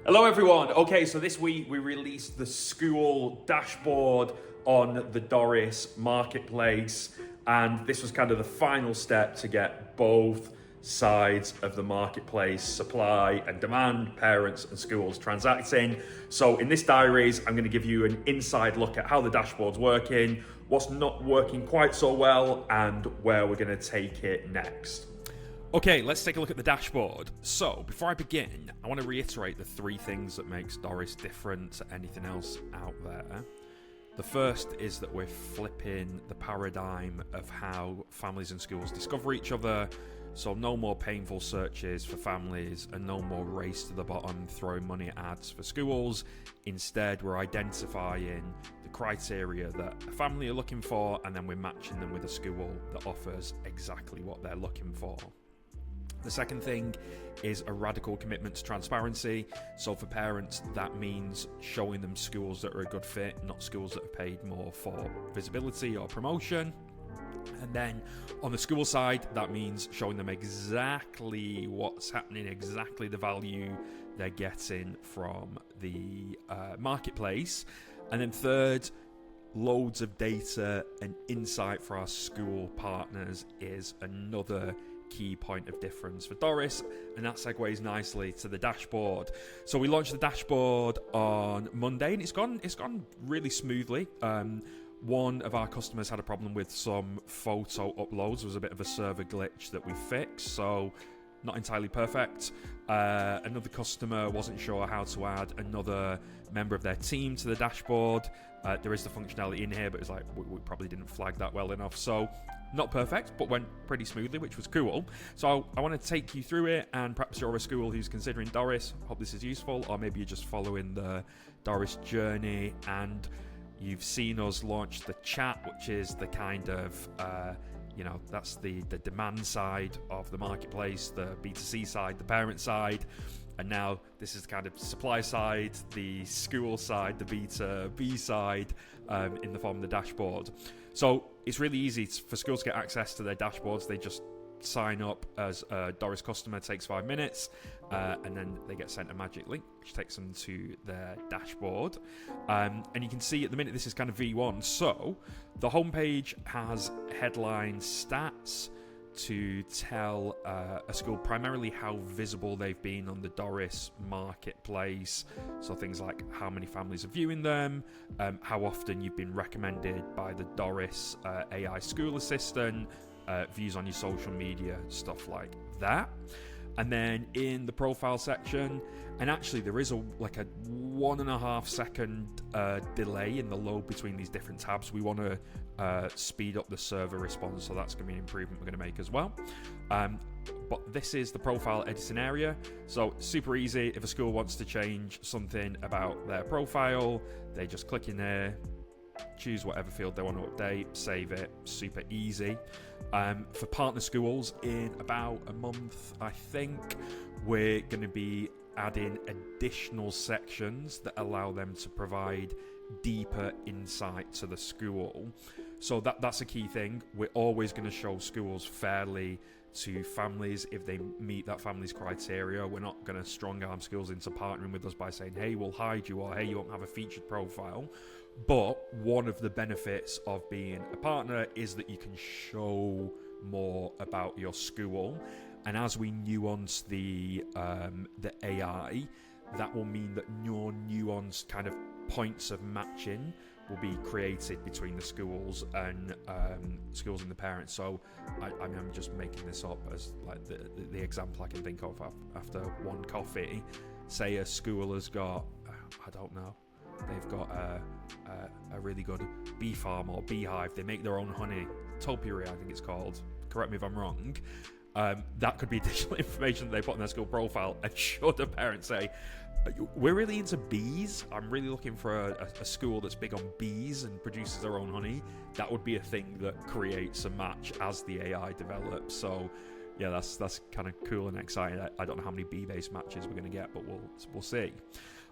Hello everyone. Okay, so this week we released the school dashboard on the Doris marketplace, and this was kind of the final step to get both sides of the marketplace, supply and demand, parents and schools transacting. So in this diaries, I'm going to give you an inside look at how the dashboard's working, what's not working quite so well, and where we're going to take it next. Okay, let's take a look at the dashboard. So, before I begin, I want to reiterate the three things that makes Doris different to anything else out there. The first is that we're flipping the paradigm of how families and schools discover each other. So no more painful searches for families and no more race to the bottom throwing money at ads for schools. Instead, we're identifying the criteria that a family are looking for, and then we're matching them with a school that offers exactly what they're looking for. The second thing is a radical commitment to transparency. So for parents, that means showing them schools that are a good fit, not schools that have paid more for visibility or promotion. And then on the school side, that means showing them exactly what's happening, exactly the value they're getting from the marketplace. And then third, loads of data and insight for our school partners is another key point of difference for Doris, and that segues nicely to the dashboard. So we launched the dashboard on Monday, and it's gone really smoothly. One of our customers had a problem with some photo uploads. There was a bit of a server glitch that we fixed, so not entirely perfect. Another customer wasn't sure how to add another member of their team to the dashboard. There is the functionality in here, but it's like we probably didn't flag that well enough. So not perfect, but went pretty smoothly, which was cool. So I want to take you through it, and perhaps you're a school who's considering Doris. Hope this is useful, or maybe you're just following the Doris journey and you've seen us launch the chat, which is the kind of that's the demand side of the marketplace, the B2C side, the parent side. And now this is the kind of supply side, the school side, the B2B side, in the form of the dashboard. So it's really easy for schools to get access to their dashboards. They just sign up as a Doris customer, takes 5 minutes, and then they get sent a magic link which takes them to their dashboard. And you can see at the minute this is kind of V1. So the homepage has headline stats to tell a school primarily how visible they've been on the Doris marketplace. So things like how many families are viewing them, how often you've been recommended by the Doris AI school assistant, views on your social media, stuff like that. And then in the profile section, and actually there is a 1.5 second delay in the load between these different tabs. We want to speed up the server response, so that's going to be an improvement we're going to make as well. But this is the profile editing area, so super easy. If a school wants to change something about their profile, they just click in there, choose whatever field they want to update, save it, super easy. For partner schools, in about a month, I think, we're going to be adding additional sections that allow them to provide deeper insight to the school. So that's a key thing. We're always going to show schools fairly to families if they meet that family's criteria. We're not going to strong arm schools into partnering with us by saying, hey, we'll hide you, or hey, you won't have a featured profile. But one of the benefits of being a partner is that you can show more about your school. And as we nuance the AI, that will mean that more nuanced kind of points of matching will be created between the schools and the parents. So I'm just making this up as like the example I can think of after one coffee. Say a school has got, I don't know, they've got a really good bee farm or beehive. They make their own honey, topiary I think it's called. Correct me if I'm wrong. That could be additional information that they put on their school profile. And should a parent say, we're really into bees, I'm really looking for a school that's big on bees and produces their own honey, that would be a thing that creates a match as the AI develops. So yeah, that's kind of cool and exciting. I don't know how many bee-based matches we're going to get, but we'll see.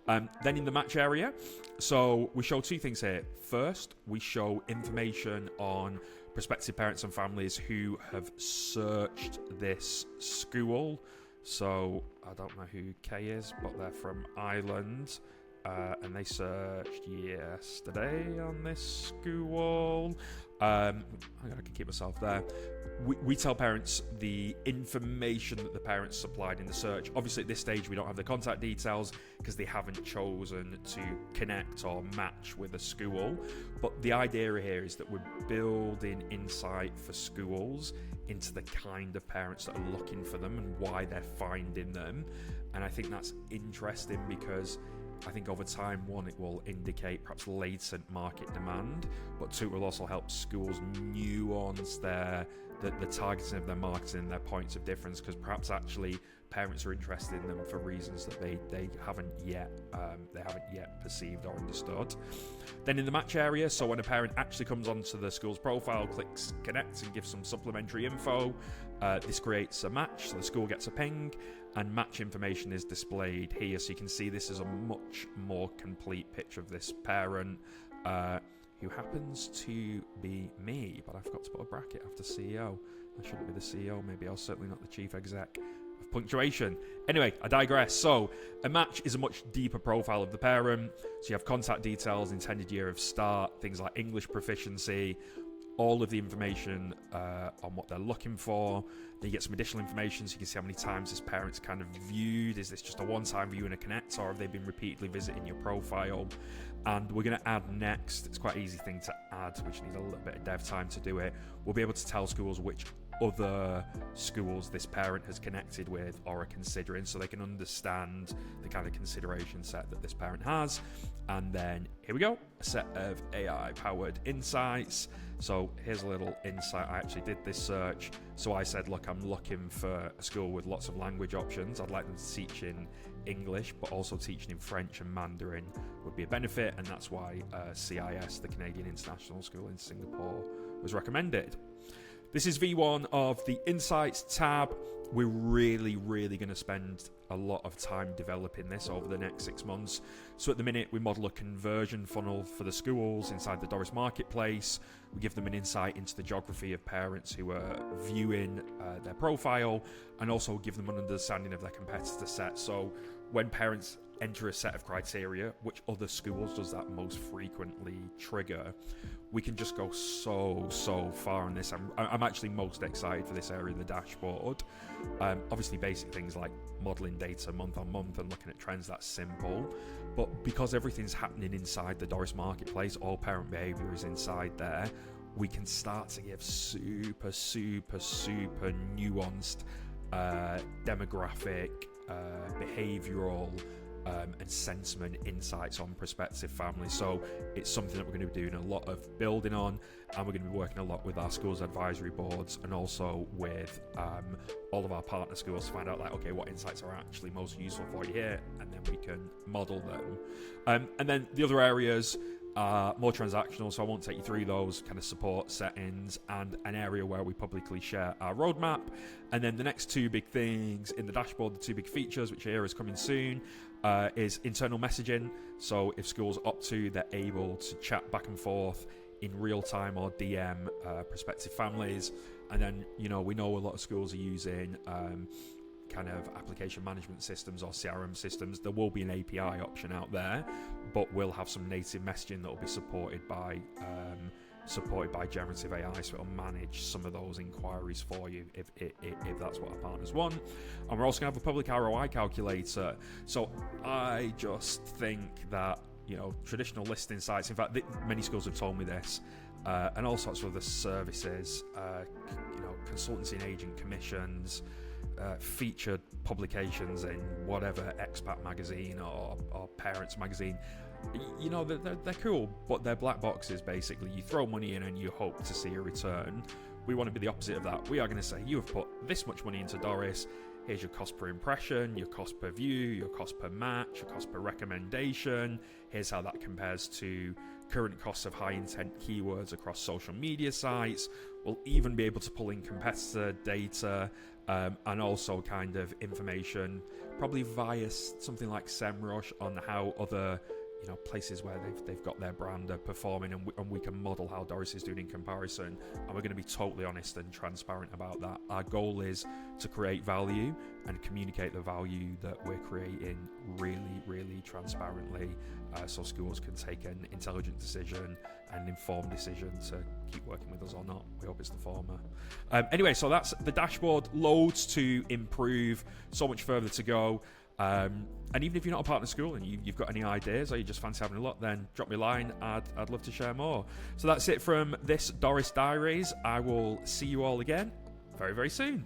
Then in the match area, so we show two things here. First, we show information on prospective parents and families who have searched this school So I don't know who K is, but they're from Ireland. And they searched yesterday on this school. I can keep myself there. We tell parents the information that the parents supplied in the search. Obviously, at this stage, we don't have the contact details because they haven't chosen to connect or match with a school. But the idea here is that we're building insight for schools into the kind of parents that are looking for them and why they're finding them. And I think that's interesting because I think over time, one, it will indicate perhaps latent market demand, but two, it will also help schools nuance the targeting of their marketing and their points of difference, because perhaps actually parents are interested in them for reasons that they haven't yet perceived or understood. Then in the match area, so when a parent actually comes onto the school's profile, clicks connect and gives some supplementary info, this creates a match, so the school gets a ping, and match information is displayed here. So you can see this is a much more complete picture of this parent, who happens to be me, but I forgot to put a bracket after CEO. I shouldn't be the CEO, maybe I was certainly not the chief exec of punctuation. Anyway, I digress. So a match is a much deeper profile of the parent. So you have contact details, intended year of start, things like English proficiency, all of the information on what they're looking for. Then you get some additional information, so you can see how many times this parent's kind of viewed. Is this just a one-time view and a connect, or have they been repeatedly visiting your profile? And we're going to add next, it's quite an easy thing to add, which needs a little bit of dev time to do it. We'll be able to tell schools which other schools this parent has connected with or are considering, so they can understand the kind of consideration set that this parent has. And then here we go, a set of AI powered insights. So here's a little insight. I actually did this search. So I said, look, I'm looking for a school with lots of language options. I'd like them to teach in English, but also teaching in French and Mandarin would be a benefit. And that's why CIS, the Canadian International School in Singapore, was recommended. This is V1 of the Insights tab. We're really going to spend a lot of time developing this over the next 6 months. So at the minute, we model a conversion funnel for the schools inside the Doris Marketplace. We give them an insight into the geography of parents who are viewing their profile, and also give them an understanding of their competitor set. So when parents enter a set of criteria, which other schools does that most frequently trigger, we can just go so far on this. I'm actually most excited for this area of the dashboard. Obviously basic things like modeling data month on month and looking at trends, that's simple. But because everything's happening inside the Doris Marketplace, all parent behavior is inside there, we can start to give super nuanced demographic, behavioral, and sentiment insights on prospective families. So it's something that we're going to be doing a lot of building on, and we're going to be working a lot with our schools advisory boards and also with all of our partner schools to find out, like, okay, what insights are actually most useful for you here, and then we can model them. And then the other areas are more transactional, so I won't take you through those, kind of support settings, and an area where we publicly share our roadmap. And then the next two big things in the dashboard, the two big features, which here is coming soon, is internal messaging. So if schools opt to, they're able to chat back and forth in real time or DM prospective families. And then, we know a lot of schools are using kind of application management systems or CRM systems. There will be an API option out there, but we'll have some native messaging that will be supported by generative AI, so it'll manage some of those inquiries for you if that's what our partners want. And we're also going to have a public ROI calculator. So I just think that traditional listing sites, in fact many schools have told me this, and all sorts of other services, consultancy and agent commissions, featured publications in whatever expat magazine or parents magazine, they're cool, but they're black boxes. Basically, you throw money in and you hope to see a return. We want to be the opposite of that. We are going to say, you have put this much money into Doris, here's your cost per impression, your cost per view, your cost per match, your cost per recommendation, here's how that compares to current costs of high intent keywords across social media sites. We'll even be able to pull in competitor data, and also kind of information, probably via something like SEMrush, on how other places where they've got their brand are performing, and we can model how Doris is doing in comparison, and we're going to be totally honest and transparent about that. Our goal is to create value and communicate the value that we're creating really, really transparently, so schools can take an intelligent decision, an informed decision to keep working with us or not. We hope it's the former. Anyway, so that's the dashboard. Loads to improve, so much further to go. And even if you're not a partner school and you've got any ideas or you just fancy having a look, then drop me a line. I'd love to share more. So that's it from this Doris Diaries. I will see you all again very, very soon.